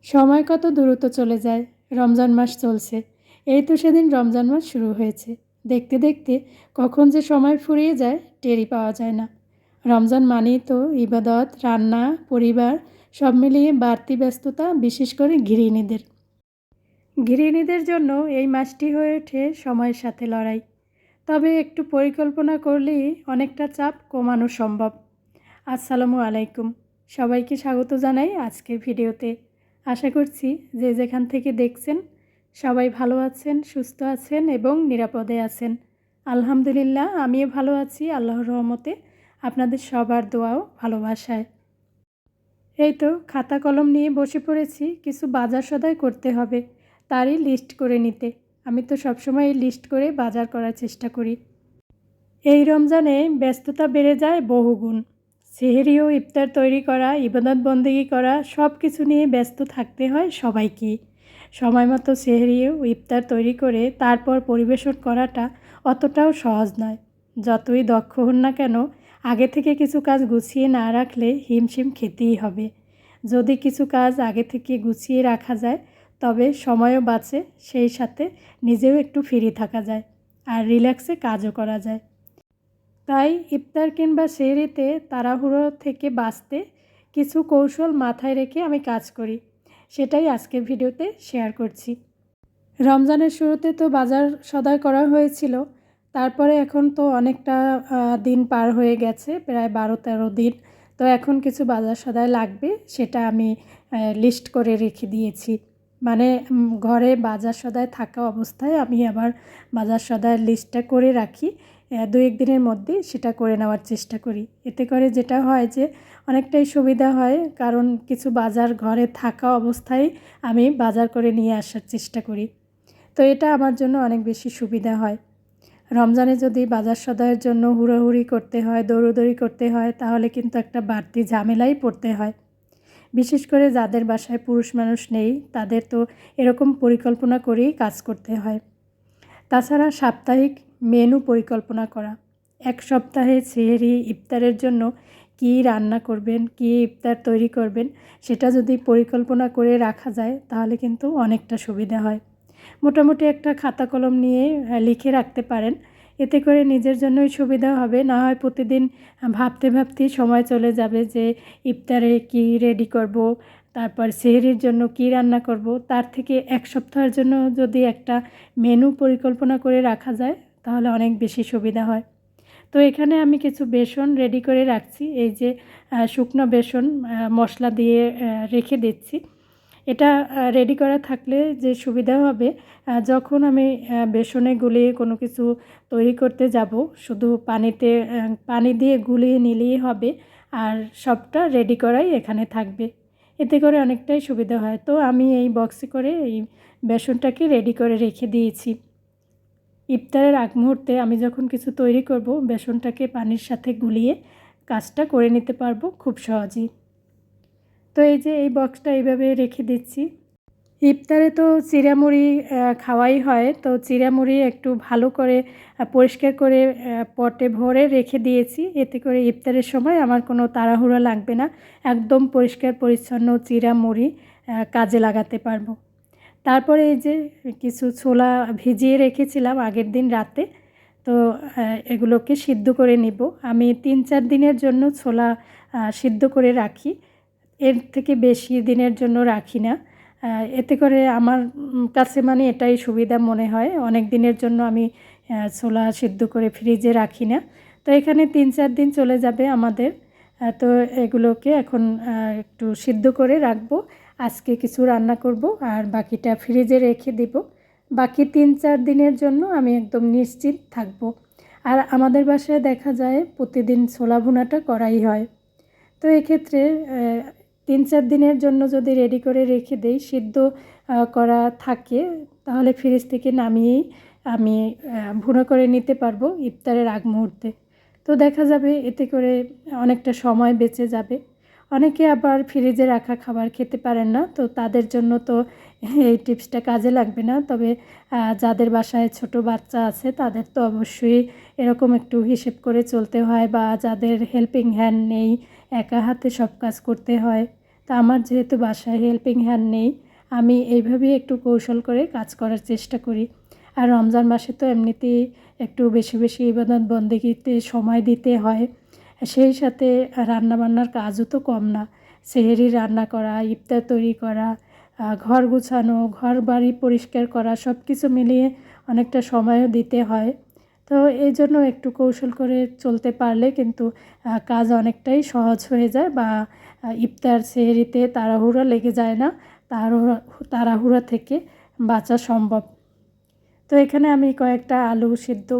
সময় কত দ্রুত চলে যায়। রমজান মাস চলছে। এই তো সেদিন রমজান মাস শুরু হয়েছে। দেখতে দেখতে কখন যে সময় ফুরিয়ে যায় টেরই পাওয়া যায় না। রমজান মানেই তো ইবাদত, রান্না, পরিবার সব মিলিয়ে বাড়তি ব্যস্ততা, বিশেষ করে গৃহিণীদের। গৃহিণীদের জন্য এই মাসটি হয়ে ওঠে সময়ের সাথে লড়াই। তবে একটু পরিকল্পনা করলেই অনেকটা চাপ কমানো সম্ভব। আসসালামু আলাইকুম। সবাইকে স্বাগত জানাই আজকের ভিডিওতে। আশা করছি যে যেখান থেকে দেখছেন সবাই ভালো আছেন, সুস্থ আছেন এবং নিরাপদে আছেন। আলহামদুলিল্লাহ, আমিও ভালো আছি আল্লাহর রহমতে, আপনাদের সবার দোয়া ও ভালোবাসায়। এই তো খাতা কলম নিয়ে বসে পড়েছি, কিছু বাজার সদাই করতে হবে, তারই লিস্ট করে নিতে। আমি তো সবসময় লিস্ট করে বাজার করার চেষ্টা করি। এই রমজানে ব্যস্ততা বেড়ে যায় বহুগুণ। সেহরি ও ইফতার তৈরি করা, ইবাদত বন্দেগি করা, সব কিছু নিয়ে ব্যস্ত থাকতে হয় সবাইকেই। সময় মতো সেহরি ও ইফতার তৈরি করে তারপর পরিবেশন করাটা অতটাও সহজ নয়। যতই দক্ষ হন না কেন, আগে থেকে কিছু কাজ গুছিয়ে না রাখলে হিমশিম খেতেই হবে। যদি কিছু কাজ আগে থেকে গুছিয়ে রাখা যায় তবে সময়ও বাঁচে, সেই সাথে নিজেও একটু ফ্রি থাকা যায় আর রিল্যাক্সে কাজও করা যায়। তাই ইফতার কিংবা সেহরিতে তাড়াহুড়ো থেকে বাঁচতে কিছু কৌশল মাথায় রেখে আমি কাজ করি, সেটাই আজকের ভিডিওতে শেয়ার করছি। রমজানের শুরুতে তো বাজার সদাই করা হয়েছিল, তারপরে এখন তো অনেকটা দিন পার হয়ে গেছে, প্রায় 12-13 দিন। তো এখন কিছু বাজার সদাই লাগবে, সেটা আমি লিস্ট করে রেখে দিয়েছি। মানে ঘরে বাজার সদাই থাকা অবস্থায় আমি আবার বাজার সদাইয়ের লিস্টটা করে রাখি। 2-1 দিনের মধ্যেই সেটা করে নেওয়ার চেষ্টা করি। এতে করে যেটা হয় যে অনেকটাই সুবিধা হয়, কারণ কিছু বাজার ঘরে থাকা অবস্থায় আমি বাজার করে নিয়ে আসার চেষ্টা করি। তো এটা আমার জন্য অনেক বেশি সুবিধা হয়। রমজানে যদি বাজার সদাইয়ের জন্য হুড়োহুড়ি করতে হয়, দৌড়োদৌড়ি করতে হয়, তাহলে কিন্তু একটা বাড়তি ঝামেলাই পড়তে হয়। বিশেষ করে যাদের বাসায় পুরুষ মানুষ নেই, তাদের তো এরকম পরিকল্পনা করেই কাজ করতে হয়। তাছাড়া সাপ্তাহিক মেনু পরিকল্পনা করা, এক সপ্তাহে সেহরি ইফতারের জন্য কী রান্না করবেন, কী ইফতার তৈরি করবেন, সেটা যদি পরিকল্পনা করে রাখা যায় তাহলে কিন্তু অনেকটা সুবিধা হয়। মোটামুটি একটা খাতা কলম নিয়ে লিখে রাখতে পারেন, এতে করে নিজের জন্যই সুবিধা হবে। না হয় প্রতিদিন ভাবতে ভাবতেই সময় চলে যাবে যে ইফতারে কী রেডি করব, তারপর সেহরির জন্য কী রান্না করব। তার থেকে এক সপ্তাহের জন্য যদি একটা মেনু পরিকল্পনা করে রাখা যায় তাহলে অনেক বেশি সুবিধা হয়। তো এখানে আমি কিছু বেসন রেডি করে রাখছি, এই যে শুকনো বেসন মশলা দিয়ে রেখে দিচ্ছি। এটা রেডি করা থাকলে যে সুবিধা হবে, যখন আমি বেসনে গুলিয়ে কোনো কিছু তৈরি করতে যাব, শুধু পানি দিয়ে গুলিয়ে নিলেই হবে, আর সবটা রেডি করাই এখানে থাকবে। এতে করে অনেকটাই সুবিধা হয়। তো আমি এই বক্সে করে এই বেসনটাকে রেডি করে রেখে দিয়েছি। ইফতারের আগ মুহূর্তে আমি যখন কিছু তৈরি করব, বেসনটাকে পানির সাথে গুলিয়ে কাজটা করে নিতে পারবো খুব সহজেই। তো এই যে এই বক্সটা এইভাবে রেখে দিচ্ছি। ইফতারে তো চিঁড়ামুড়ি খাওয়াই হয়, তো চিঁড়ামুড়ি একটু ভালো করে পরিষ্কার করে পটে ভরে রেখে দিয়েছি। এতে করে ইফতারের সময় আমার কোনো তাড়াহুড়ো লাগবে না, একদম পরিষ্কার পরিচ্ছন্ন চিঁড়ামুড়ি কাজে লাগাতে পারবো। তারপরে এই যে কিছু ছোলা ভিজিয়ে রেখেছিলাম আগের দিন রাতে, তো এগুলোকে সিদ্ধ করে নিব। আমি 3-4 দিনের জন্য ছোলা সিদ্ধ করে রাখি, এর থেকে বেশি দিনের জন্য রাখি না। এতে করে আমার কাছে মানে এটাই সুবিধা মনে হয়। অনেক দিনের জন্য আমি ছোলা সিদ্ধ করে ফ্রিজে রাখি না। তো এখানে 3-4 দিন চলে যাবে আমাদের। তো এগুলোকে এখন একটু সিদ্ধ করে রাখবো। আজকে কিছু রান্না করব আর বাকিটা ফ্রিজে রেখে দেব। বাকি 3-4 দিনের জন্য আমি একদম নিশ্চিত থাকব। আর আমাদের বাসায় দেখা যায় প্রতিদিন ছোলা ভুনাটা করাই হয়। তো এক্ষেত্রে 3-4 দিনের জন্য যদি রেডি করে রেখে দেই, সিদ্ধ করা থাকে, তাহলে ফ্রিজ থেকে নামিয়েই আমি ভুনা করে নিতে পারবো ইফতারের আগ মুহূর্তে। তো দেখা যাবে এতে করে অনেকটা সময় বেঁচে যাবে। অনেকে আবার ফ্রিজে রাখা খাবার খেতে পারেন না, তো তাদের জন্য তো এই টিপসটা কাজে লাগবে না। তবে যাদের বাসায় ছোট বাচ্চা আছে তাদের তো অবশ্যই এরকম একটু হিসেব করে চলতে হয়, বা যাদের হেল্পিং হ্যান্ড নেই, একা হাতে সব কাজ করতে হয়, তা আমার যেহেতু বাসায় হেল্পিং হ্যান্ড নেই, আমি এইভাবেই একটু কৌশল করে কাজ করার চেষ্টা করি। আর রমজান মাসে তো এমনিতেই একটু বেশি বেশি ইবাদত বন্দেগীতে সময় দিতে হয়, সেই সাথে রান্নাবান্নার কাজও তো কম না। সেহরি রান্না করা, ইফতার তৈরি করা, ঘর গুছানো, ঘর বাড়ি পরিষ্কার করা, সব কিছু মিলিয়ে অনেকটা সময়ও দিতে হয়। তো এই জন্য একটু কৌশল করে চলতে পারলে কিন্তু কাজ অনেকটাই সহজ হয়ে যায়, বা ইফতার সেহরিতে তাড়াহুড়ো লেগে যায় না, তাড়াহুড়া থেকে বাঁচা সম্ভব। তো এখানে আমি কয়েকটা আলু সিদ্ধ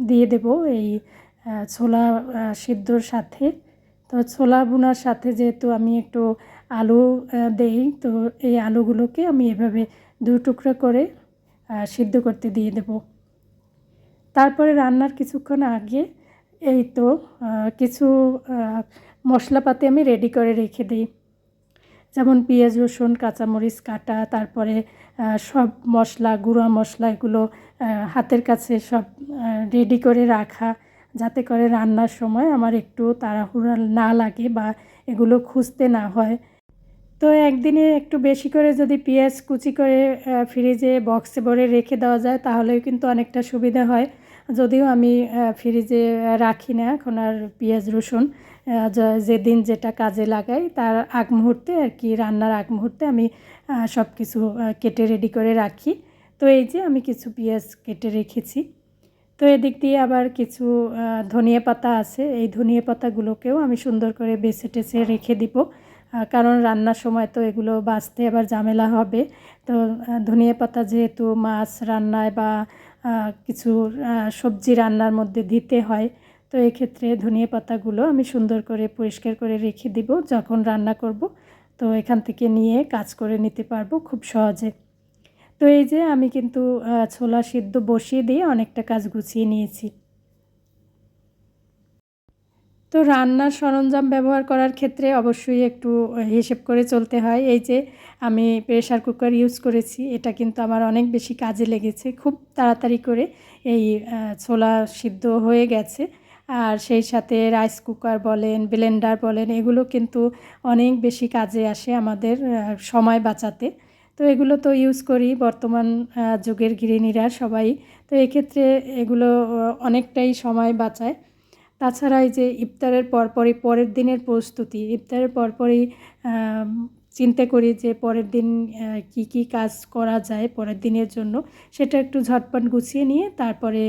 দিয়ে দেব এই ছোলা সিদ্ধর সাথে। তো ছোলা ভুনার সাথে যেহেতু আমি একটু আলু দেই, তো এই আলুগুলোকে আমি এভাবে 2 টুকরো করে সিদ্ধ করতে দিয়ে দেব। তারপরে রান্নার কিছুক্ষণ আগে এই তো কিছু মশলাপাতি আমি রেডি করে রেখে দিই। যেমন পেঁয়াজ, রসুন, কাঁচামরিচ কাটা, তারপরে সব মশলা, গুঁড়া মশলা এগুলো হাতের কাছে সব রেডি করে রাখা, যাতে করে রান্নার সময় আমার একটু তাড়াহুড়া না লাগে বা এগুলো খুঁজতে না হয়। তো একদিনে একটু বেশি করে যদি পেঁয়াজ কুচি করে ফ্রিজে বক্সে ভরে রেখে দেওয়া যায় তাহলেও কিন্তু অনেকটা সুবিধা হয়। যদিও আমি ফ্রিজে রাখি না এখন আর পেঁয়াজ রসুন, যেদিন যেটা কাজে লাগাই তার আগ মুহূর্তে আর কি, রান্নার আগ মুহূর্তে আমি সব কিছু কেটে রেডি করে রাখি। তো এই যে আমি কিছু পেঁয়াজ কেটে রেখেছি। তো এদিক দিয়ে আবার কিছু ধনিয়া পাতা আছে, এই ধনিয়া পাতাগুলোকেও আমি সুন্দর করে বেছে টেছে রেখে দিব, কারণ রান্নার সময় তো এগুলো বাছতে আবার ঝামেলা হবে। তো ধনিয়া পাতা যেহেতু মাছ রান্নায় বা কিছু সবজি রান্নার মধ্যে দিতে হয়, তো এক্ষেত্রে ধনিয়া পাতাগুলো আমি সুন্দর করে পরিষ্কার করে রেখে দিব, যখন রান্না করব তো এখান থেকে নিয়ে কাজ করে নিতে পারবো খুব সহজে। তো এই যে আমি কিন্তু ছোলা সিদ্ধ বসিয়ে দিয়ে অনেকটা কাজ গুছিয়ে নিয়েছি। তো রান্নার সরঞ্জাম ব্যবহার করার ক্ষেত্রে অবশ্যই একটু হিসেব করে চলতে হয়। এই যে আমি প্রেসার কুকার ইউজ করেছি, এটা কিন্তু আমার অনেক বেশি কাজে লেগেছে। খুব তাড়াতাড়ি করে এই ছোলা সিদ্ধ হয়ে গেছে। আর সেই সাথে রাইস কুকার বলেন, ব্লেন্ডার বলেন, এগুলো কিন্তু অনেক বেশি কাজে আসে আমাদের সময় বাঁচাতে। তো এগুলো তো ইউজ করি বর্তমান যুগের গৃহিণীরা সবাই। তো এক্ষেত্রে এগুলো অনেকটাই সময় বাঁচায়। তাছাড়া এই যে ইফতারের পরপরই পরের দিনের প্রস্তুতি, ইফতারের পরপরই চিন্তা করি যে পরের দিন কি কি কাজ করা যায় পরের দিনের জন্য, সেটা একটু ঝটপট গুছিয়ে নিয়ে তারপরে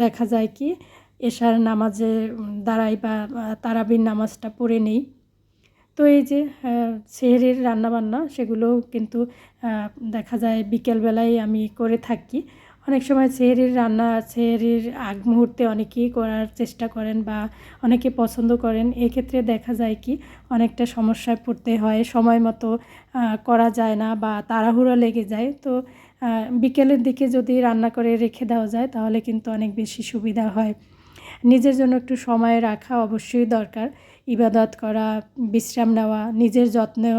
দেখা যায় কি এশার নামাজে দাঁড়াই বা তারাবির নামাজটা পড়ে নেই। তো এই যে সেহরির রান্নাবান্না সেগুলোও কিন্তু দেখা যায় বিকেলবেলায় আমি করে থাকি। অনেক সময় সেহরির আগ মুহূর্তে অনেকেই করার চেষ্টা করেন বা অনেকে পছন্দ করেন। এক্ষেত্রে দেখা যায় কি অনেকটা সমস্যায় পড়তে হয়, সময় মতো করা যায় না বা তাড়াহুড়ো লেগে যায়। তো বিকেলের দিকে যদি রান্না করে রেখে দেওয়া যায় তাহলে কিন্তু অনেক বেশি সুবিধা হয়। নিজের জন্য একটু সময় রাখা অবশ্যই দরকার। ইবাদত করা, বিশ্রাম নেওয়া, নিজের যত্নের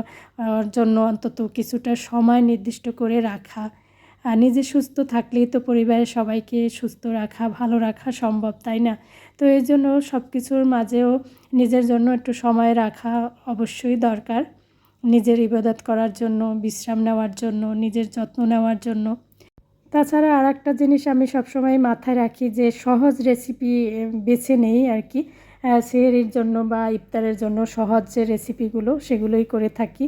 জন্য অন্তত কিছুটা সময় নির্দিষ্ট করে রাখা। নিজে সুস্থ থাকলেই তো পরিবারের সবাইকে সুস্থ রাখা, ভালো রাখা সম্ভব, তাই না? তো এই জন্য সব কিছুর মাঝেও নিজের জন্য একটু সময় রাখা অবশ্যই দরকার। নিজের ইবাদত করার জন্য, বিশ্রাম নেওয়ার জন্য, নিজের যত্ন নেওয়ার জন্য। তাছাড়া আরেকটা জিনিস আমি সবসময় মাথায় রাখি যে সহজ রেসিপি বেছে নেই আর কি। সেহরির জন্য বা ইফতারের জন্য সহজ যে রেসিপিগুলো সেগুলোই করে থাকি।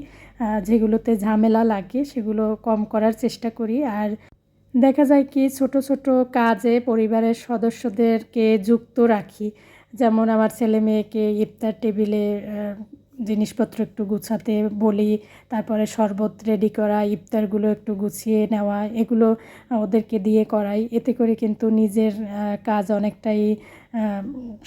যেগুলোতে ঝামেলা লাগে সেগুলো কম করার চেষ্টা করি। আর দেখা যায় কি ছোট ছোট কাজে পরিবারের সদস্যদেরকে যুক্ত রাখি। যেমন আমার ছেলে মেয়েকে ইফতার টেবিলে জিনিসপত্র একটু গুছাতে বলি, তারপরে শরবত রেডি করা, ইফতারগুলো একটু গুছিয়ে নেওয়া, এগুলো ওদেরকে দিয়ে করাই। এতে করে কিন্তু নিজের কাজ অনেকটাই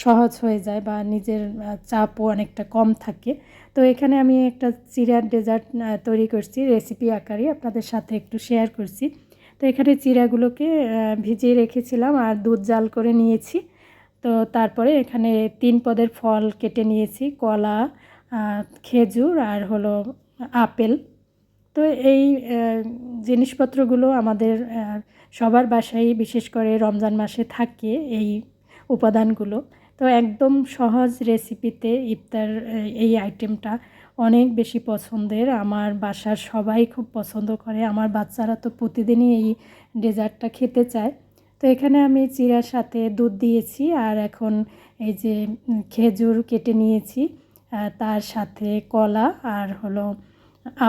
সহজ হয়ে যায় বা নিজের চাপও অনেকটা কম থাকে। তো এখানে আমি একটা চিড়ার ডেজার্ট তৈরি করছি, রেসিপি আকারে আপনাদের সাথে একটু শেয়ার করছি। তো এখানে চিড়াগুলোকে ভিজিয়ে রেখেছিলাম আর দুধ জাল করে নিয়েছি। তো তারপরে এখানে 3 পদের ফল কেটে নিয়েছি, কলা, খেজুর আর হলো আপেল। তো এই জিনিসপত্রগুলো আমাদের সবার বাসায় বিশেষ করে রমজান মাসে থাকে এই উপাদানগুলো। তো একদম সহজ রেসিপিতে ইফতার এই আইটেমটা অনেক বেশি পছন্দের। আমার বাসার সবাই খুব পছন্দ করে, আমার বাচ্চারা তো প্রতিদিনই এই ডেজার্টটা খেতে চায়। তো এখানে আমি চিড়ার সাথে দুধ দিয়েছি, আর এখন এই যে খেজুর কেটে নিয়েছি, তার সাথে কলা আর হলো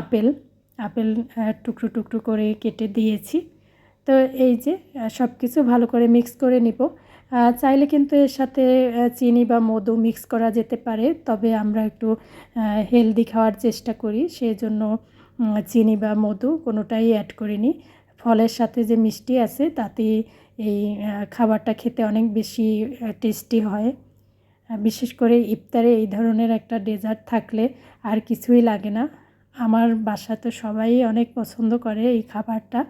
আপেল আপেল টুকরো টুকরো করে কেটে দিয়েছি। তো এই যে সব কিছু ভালো করে মিক্স করে নিব। চাইলে কিন্তু এর সাথে চিনি বা মধু মিক্স করা যেতে পারে, তবে আমরা একটু হেলদি খাওয়ার চেষ্টা করি, সেজন্য চিনি বা মধু কোনোটাই অ্যাড করিনি। ফলের সাথে যে মিষ্টি আছে তাতেই এই খাবারটা খেতে অনেক বেশি টেস্টি হয়। বিশেষ করে ইফতারে এই ধরনের একটা ডেজার্ট থাকলে আর কিছুই লাগে না। আমার বাসা তো সবাই অনেক পছন্দ করে এই খাবারটা।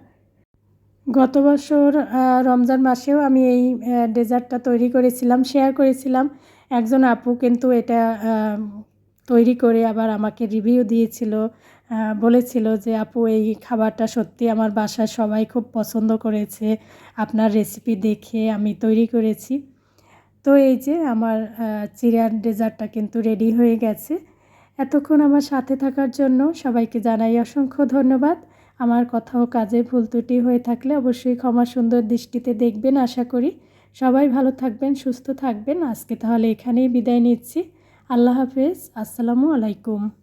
গত বছর রমজান মাসেও আমি এই ডেজার্টটা তৈরি করেছিলাম, শেয়ার করেছিলাম। একজন আপু কিন্তু এটা তৈরি করে আবার আমাকে রিভিউ দিয়েছিল, বলেছিল যে আপু এই খাবারটা সত্যি আমার বাসার সবাই খুব পছন্দ করেছে, আপনার রেসিপি দেখে আমি তৈরি করেছি। তো এই যে আমার চিড়ার ডেজার্টটা কিন্তু রেডি হয়ে গেছে। এতক্ষণ আমার সাথে থাকার জন্য সবাইকে জানাই অসংখ্য ধন্যবাদ। আমার কথা ও কাজে ভুল ত্রুটি হয়ে থাকলে অবশ্যই ক্ষমা সুন্দর দৃষ্টিতে দেখবেন আশা করি। সবাই ভালো থাকবেন, সুস্থ থাকবেন। আজকে তাহলে এখানেই বিদায় নিচ্ছি। আল্লাহ হাফেজ। আসসালামু আলাইকুম।